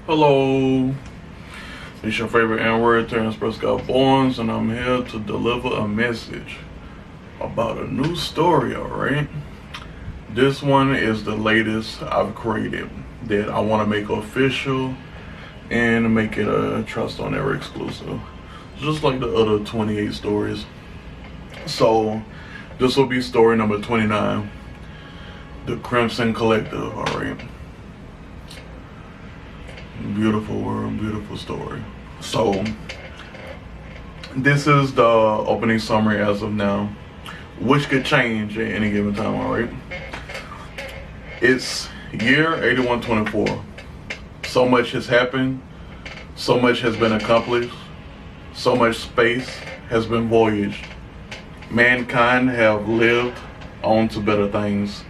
Hello, it's your favorite N-word, Terrence Prescott Barnes, and I'm here to deliver a message about a new story, alright? This one is the latest I've created that I want to make official and make it a Trust on Air exclusive, just like the other 28 stories. So, this will be story number 29, The Crimson Collective, alright? Beautiful word, beautiful story. So, this is the opening summary as of now, which could change at any given time, alright? It's year 8124. So much has happened, so much has been accomplished, so much space has been voyaged. Mankind have lived on to better things,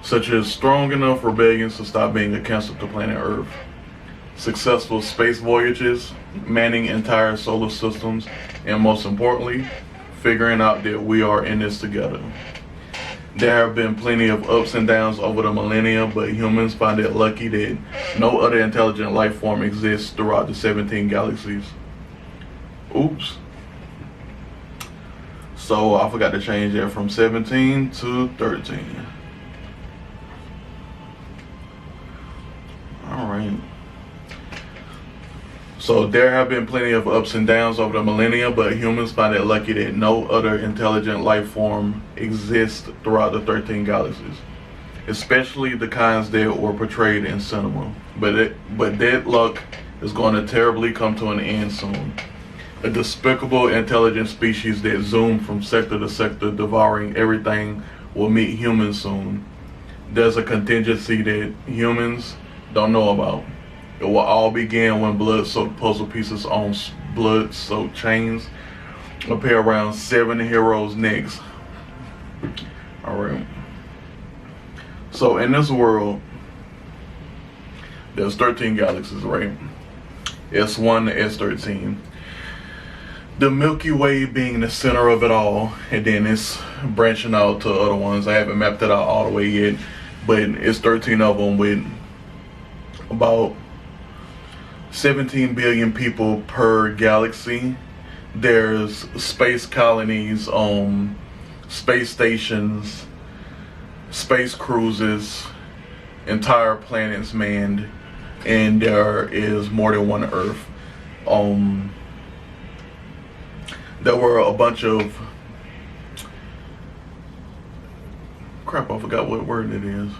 such as strong enough rebellions to stop being a cancer to planet Earth. Successful space voyages, manning entire solar systems, and most importantly, figuring out that we are in this together. There have been plenty of ups and downs over the millennia, but humans find it lucky that no other intelligent life form exists throughout the 17 galaxies. Oops. So I forgot to change that from 17 to 13. Alright. So there have been plenty of ups and downs over the millennia, but humans find it lucky that no other intelligent life form exists throughout the 13 galaxies, especially the kinds that were portrayed in cinema. But that luck is going to terribly come to an end soon. A despicable intelligent species that zoom from sector to sector, devouring everything, will meet humans soon. There's a contingency that humans don't know about. It will all begin when blood-soaked puzzle pieces on blood-soaked chains appear around 7 heroes' necks. Alright. So in this world, there's 13 galaxies, right? S1 to S13. The Milky Way being the center of it all, and then it's branching out to other ones. I haven't mapped it out all the way yet, but it's 13 of them with about 17 billion people per galaxy. There's space colonies, space stations, space cruises, entire planets manned, and there is more than one Earth. There were a bunch of crap, I forgot what word it is.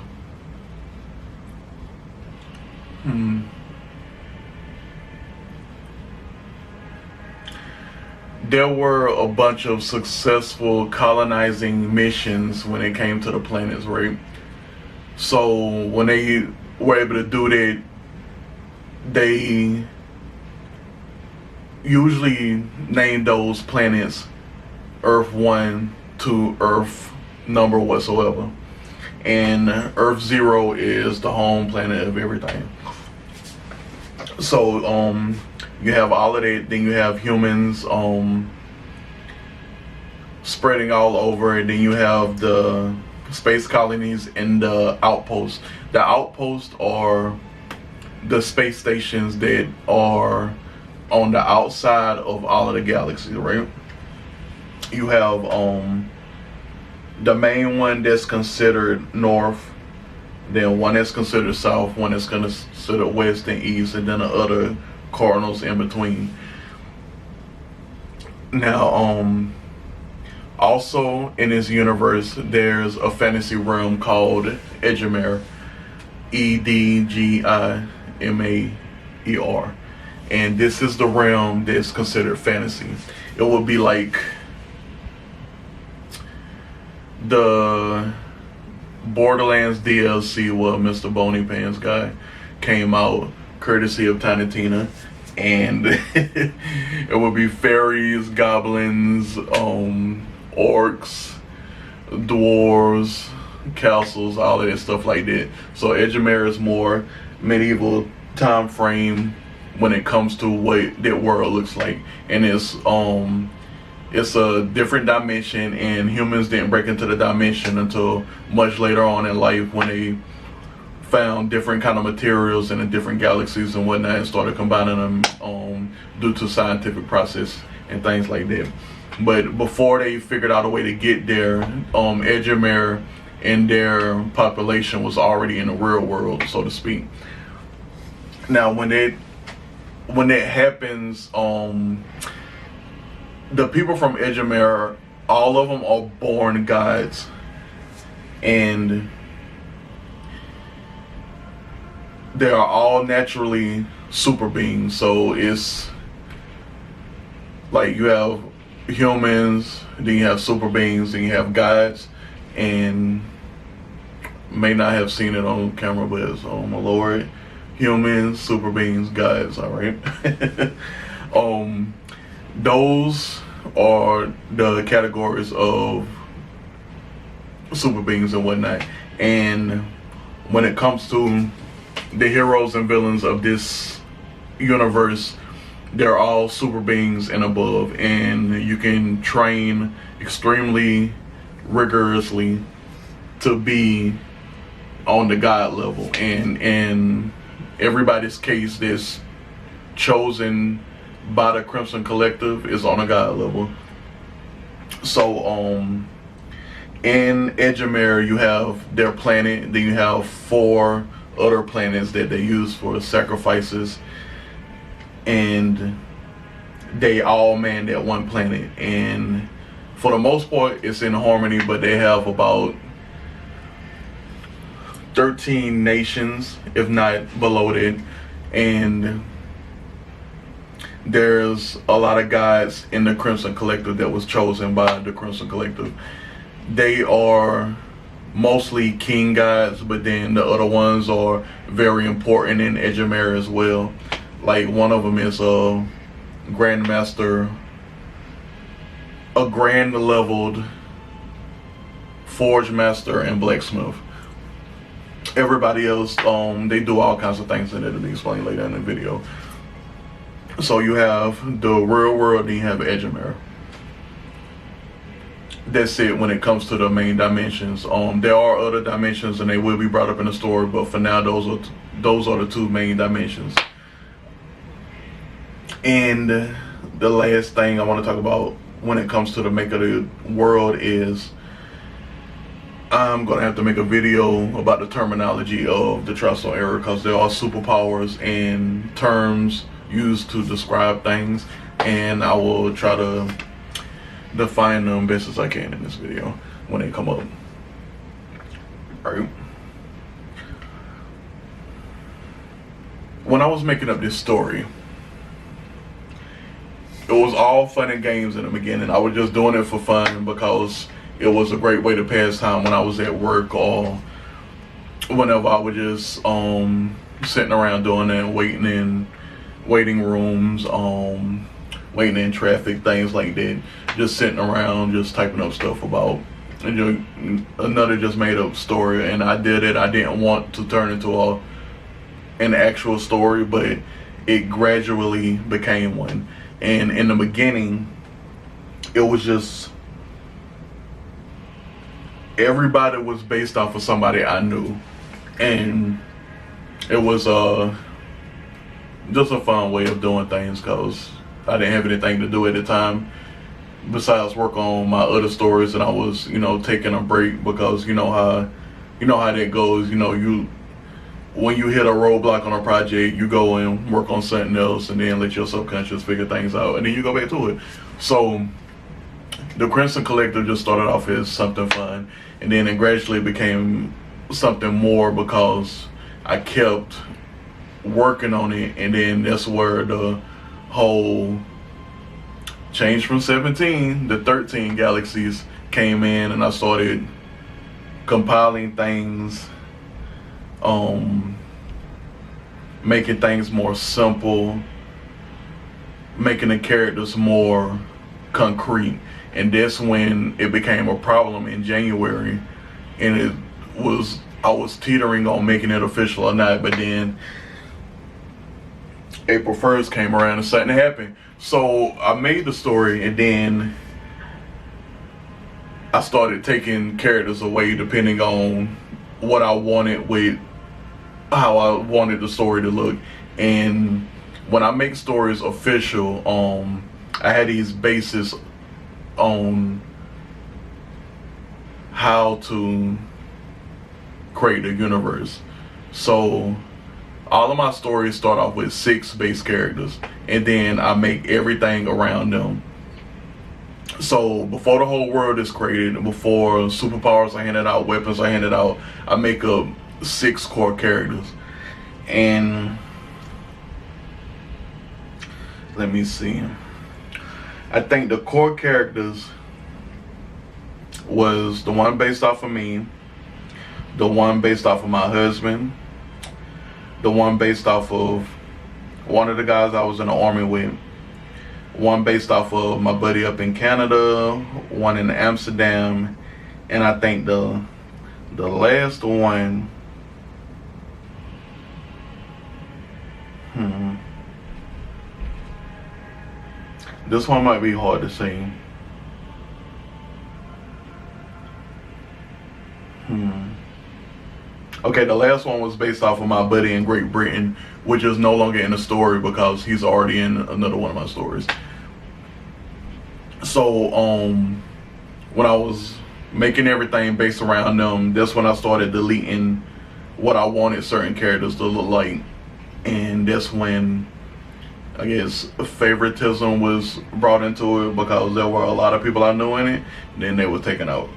There were a bunch of successful colonizing missions when it came to the planets, right? So when they were able to do that, they usually named those planets Earth 1 to Earth number whatsoever. And Earth 0 is the home planet of everything. So, you have all of that, then you have humans spreading all over, and then you have the space colonies and the outposts. The outposts are the space stations that are on the outside of all of the galaxies, right? You have the main one that's considered north, then one that's considered south, one that's considered west and east, and then the other cardinals in between. Now, also in this universe, there's a fantasy realm called Edgimer, Edgimaer, and this is the realm that's considered fantasy. It would be like the Borderlands DLC where Mr. Boney Pants guy came out, courtesy of Tiny Tina, and it would be fairies, goblins, orcs, dwarves, castles, all of that stuff like that. So Edgimer is more medieval time frame when it comes to what that world looks like, and it's a different dimension, and humans didn't break into the dimension until much later on in life when they found different kind of materials in the different galaxies and whatnot and started combining them due to scientific process and things like that. But before they figured out a way to get there, Edgemere and their population was already in the real world, so to speak. Now when that happens, the people from Edgemere, all of them are born gods, and they are all naturally super beings. So it's like you have humans, then you have super beings, then you have gods, and may not have seen it on camera, but it's my lord, humans, super beings, gods. All right. Those are the categories of super beings and whatnot. And when it comes to the heroes and villains of this universe, they're all super beings and above, and you can train extremely rigorously to be on the god level. And in everybody's case that's chosen by the Crimson Collective is on a god level. So in Edgemere you have their planet, then you have 4 other planets that they use for sacrifices, and they all man that one planet, and for the most part it's in harmony. But they have about 13 nations, if not below that, and there's a lot of gods in the Crimson Collective that was chosen by the Crimson Collective. They are mostly king gods, but then the other ones are very important in Edgemere as well. Like one of them is a grandmaster, a grand leveled forge master and blacksmith. Everybody else, they do all kinds of things, and it'll be explained later in the video. So you have the real world, then you have Edgemere. That's it when it comes to the main dimensions. There are other dimensions, and they will be brought up in the story, but for now those are the 2 main dimensions. And the last thing I want to talk about when it comes to the make of the world is I'm gonna have to make a video about the terminology of the Trial Era, because there are superpowers and terms used to describe things, and I will try to define them best as I can in this video when they come up. Alright. When I was making up this story, it was all fun and games in the beginning. I was just doing it for fun because it was a great way to pass time when I was at work, or whenever I was just sitting around doing that, waiting in waiting rooms, waiting in traffic, things like that. Just sitting around, just typing up stuff about another just made up story. And I did it. I didn't want to turn into an actual story, but it gradually became one. And in the beginning, it was just everybody was based off of somebody I knew, and it was just a fun way of doing things because I didn't have anything to do at the time besides work on my other stories, and I was, taking a break because you know how that goes. When you hit a roadblock on a project, you go and work on something else, and then let your subconscious figure things out, and then you go back to it. So the Crimson Collective just started off as something fun, and then it gradually became something more because I kept working on it, and then that's where the whole change from 17 to 13 galaxies came in, and I started compiling things, making things more simple, making the characters more concrete. And that's when it became a problem in January, and I was teetering on making it official or not, but then April 1st came around and something happened. So I made the story, and then I started taking characters away depending on what I wanted with how I wanted the story to look. And when I make stories official, I had these bases on how to create the universe. So all of my stories start off with 6 base characters, and then I make everything around them. So before the whole world is created, before superpowers are handed out, weapons are handed out, I make up 6 core characters. And let me see, I think the core characters was the one based off of me, the one based off of my husband, the one based off of one of the guys I was in the army with, one based off of my buddy up in Canada, one in Amsterdam, and I think the last one, this one might be hard to say. Okay, the last one was based off of my buddy in Great Britain, which is no longer in the story because he's already in another one of my stories. So, when I was making everything based around them, that's when I started deleting what I wanted certain characters to look like. And that's when, I guess, favoritism was brought into it because there were a lot of people I knew in it, and then they were taken out.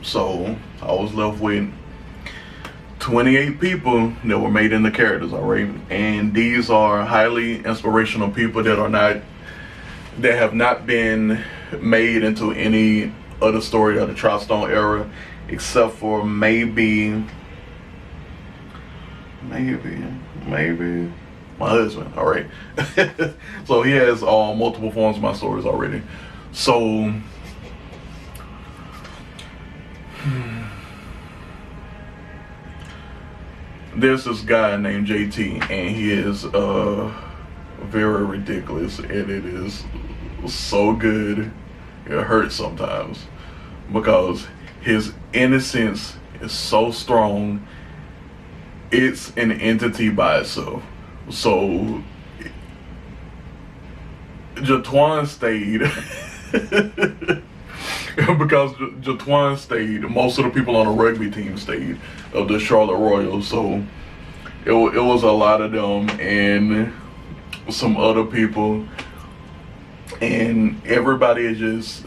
So I was left with 28 people that were made into characters, alright? And these are highly inspirational people that have not been made into any other story of the Tri-Stone era, except for maybe my husband, alright? So he has multiple forms of my stories already. So there's this guy named JT, and he is very ridiculous, and it is so good it hurts sometimes because his innocence is so strong. It's an entity by itself. So Jatwan stayed because Jatwan stayed, most of the people on the rugby team stayed of the Charlotte Royals. So it was a lot of them and some other people, and everybody is just,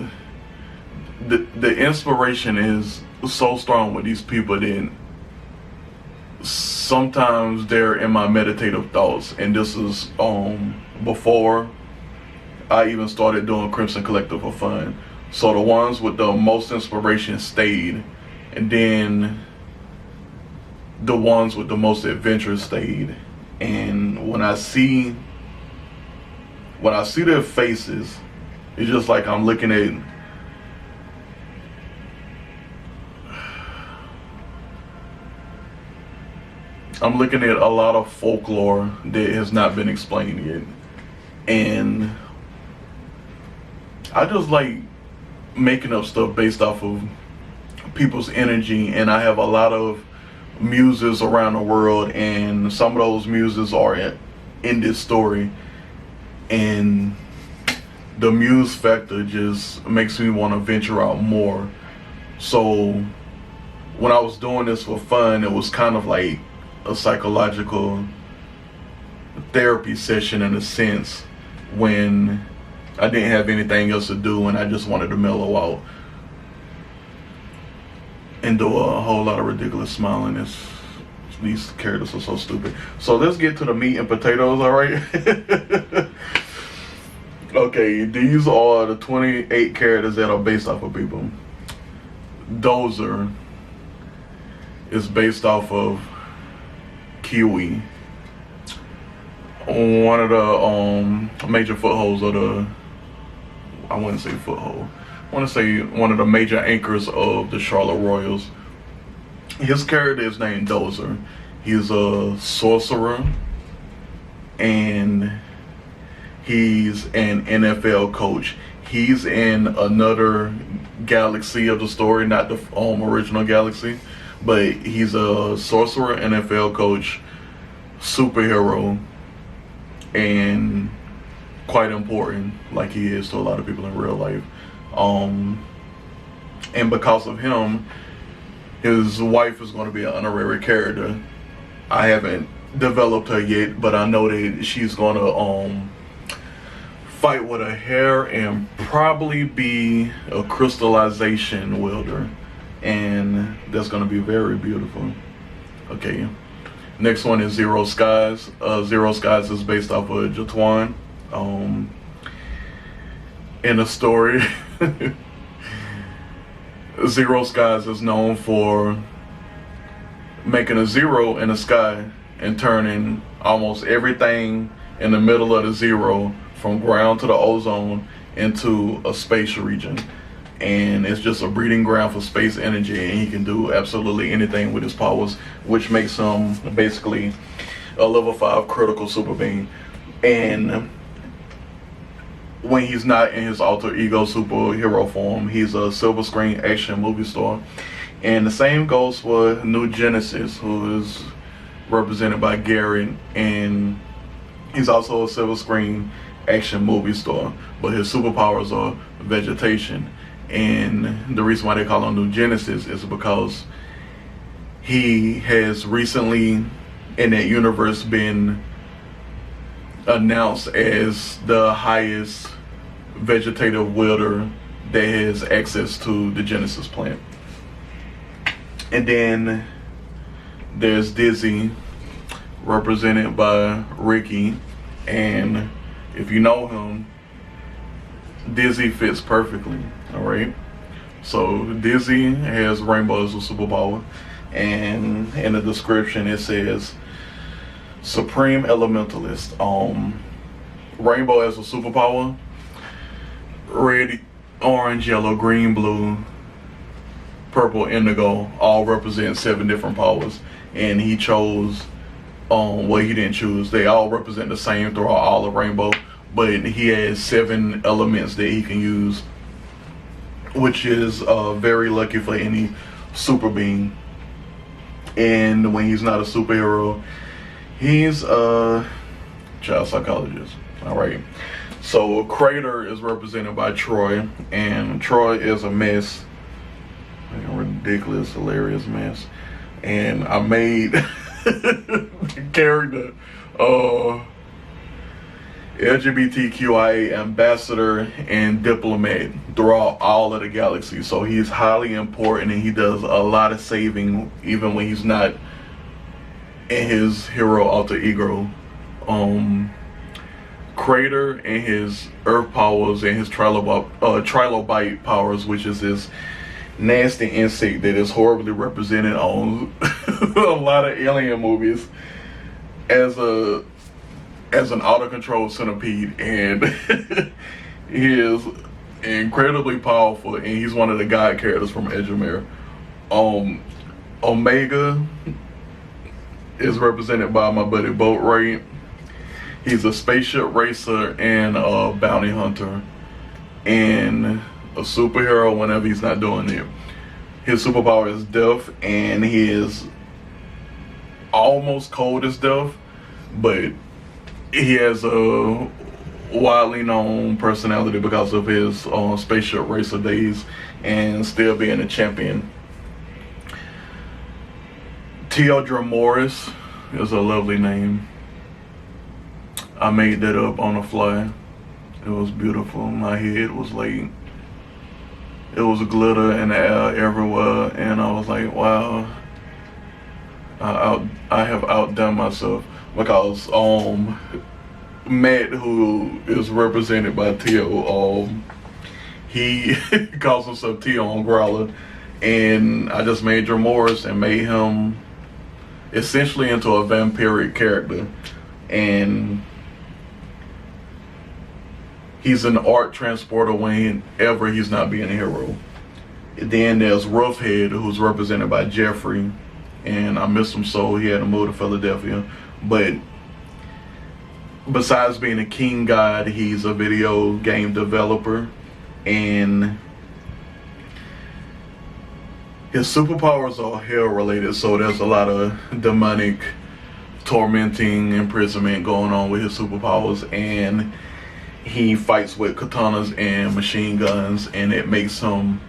the inspiration is so strong with these people that sometimes they're in my meditative thoughts. And this is before I even started doing Crimson Collective for fun. So the ones with the most inspiration stayed, and then the ones with the most adventure stayed. And when I see their faces, it's just like I'm looking at a lot of folklore that has not been explained yet. And I just like making up stuff based off of people's energy, and I have a lot of muses around the world, and some of those muses are in this story, and the muse factor just makes me want to venture out more. So when I was doing this for fun, it was kind of like a psychological therapy session in a sense, when I didn't have anything else to do and I just wanted to mellow out and do a whole lot of ridiculous smiling. These characters are so stupid. So let's get to the meat and potatoes, alright? Okay, these are the 28 characters that are based off of people. Dozer is based off of Kiwi, one of the major footholds of the, I wouldn't say foothold, I want to say one of the major anchors of the Charlotte Royals. His character is named Dozer. He's a sorcerer, and he's an NFL coach. He's in another galaxy of the story, not the original galaxy, but he's a sorcerer, NFL coach, superhero, and quite important, like he is to a lot of people in real life. And because of him, his wife is going to be an honorary character. I haven't developed her yet, but I know that she's going to fight with her hair and probably be a crystallization wielder, and that's going to be very beautiful. Okay, next one is Zero Skies. Zero Skies is based off of Jatuan. In the story, Zero Skies is known for making a zero in the sky and turning almost everything in the middle of the zero from ground to the ozone into a space region. And it's just a breeding ground for space energy, and he can do absolutely anything with his powers, which makes him basically a level 5 critical super being. And when he's not in his alter ego superhero form, he's a silver screen action movie star. And the same goes for New Genesis, who is represented by Gary, and he's also a silver screen action movie star, but his superpowers are vegetation. And the reason why they call him New Genesis is because he has recently in that universe been announced as the highest vegetative wielder that has access to the Genesis plant. And then there's Dizzy, represented by Ricky, and if you know him, Dizzy fits perfectly. Alright, so Dizzy has rainbow as a superpower, and in the description it says Supreme Elementalist. Rainbow as a superpower: red, orange, yellow, green, blue, purple, indigo, all represent 7 different powers, and he chose well, he didn't choose, they all represent the same throughout all of rainbow, but he has 7 elements that he can use, which is very lucky for any super being. And when he's not a superhero, he's a child psychologist. Alright, so Crater is represented by Troy, and Troy is a mess, like a ridiculous, hilarious mess. And I made the character LGBTQIA ambassador and diplomat throughout all of the galaxies. So he's highly important, and he does a lot of saving even when he's not in his hero alter ego. Crater and his earth powers and his trilobite powers, which is this nasty insect that is horribly represented on a lot of alien movies as an out-of-control centipede, and he is incredibly powerful, and he's one of the god characters from Edgemere. Omega is represented by my buddy Boatwright. He's a spaceship racer and a bounty hunter, and a superhero whenever he's not doing it. His superpower is death, and he is almost cold as death, but he has a widely known personality because of his spaceship racer days and still being a champion. Teodra Morris is a lovely name. I made that up on the fly. It was beautiful. My head was like, it was glitter in the air everywhere, and I was like, wow, I have outdone myself, because Matt, who is represented by Teo, he calls himself Teo on Growler, and I just made Morris and made him essentially into a vampiric character, and he's an art transporter whenever he's not being a hero. Then there's Roughhead, who's represented by Jeffrey, and I miss him so. He had to move to Philadelphia, but besides being a king god, he's a video game developer, and His superpowers are hell related, so there's a lot of demonic tormenting, imprisonment going on with his superpowers, and he fights with katanas and machine guns, and it makes him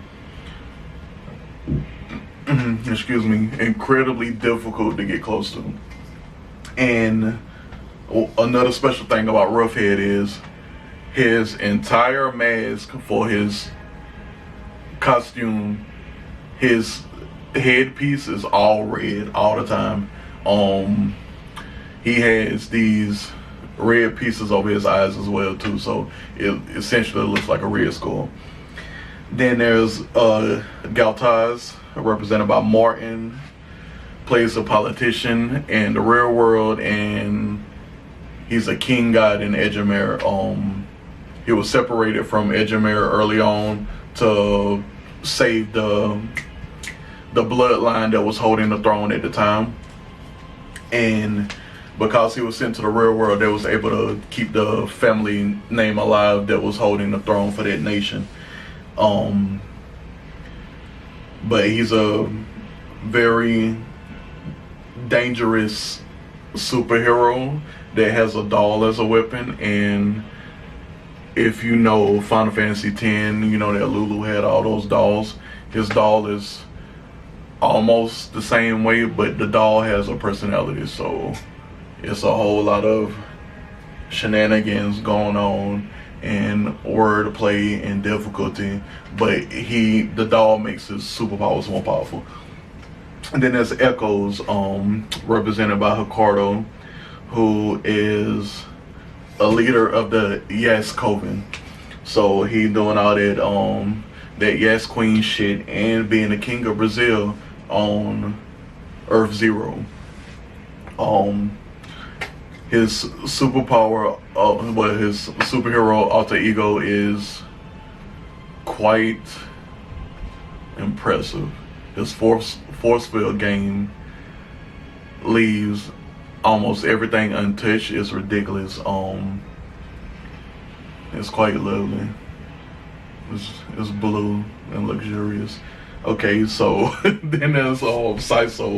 excuse me, incredibly difficult to get close to. And another special thing about Roughhead is his entire mask for his costume, his headpiece is all red all the time. He has these red pieces over his eyes as well too, so it essentially looks like a red skull. Then there's Galtaz, represented by Martin, plays a politician in the real world, and he's a king god in Edgemere. He was separated from Edgemere early on to save the bloodline that was holding the throne at the time, and because he was sent to the real world, they was able to keep the family name alive that was holding the throne for that nation. But he's a very dangerous superhero that has a doll as a weapon. And if you know Final Fantasy X, you know that Lulu had all those dolls. His doll is almost the same way, but the doll has a personality, so it's a whole lot of shenanigans going on and wordplay and difficulty, but the doll makes his superpowers more powerful. And then there's Echoes, represented by Ricardo, who is a leader of the Yes Coven. So he doing all that Yes Queen shit and being the king of Brazil on Earth Zero. His superpower, his superhero alter ego is quite impressive. His force field game leaves almost everything untouched. It's ridiculous. It's quite lovely. It's blue and luxurious. Okay, so then there's Siso.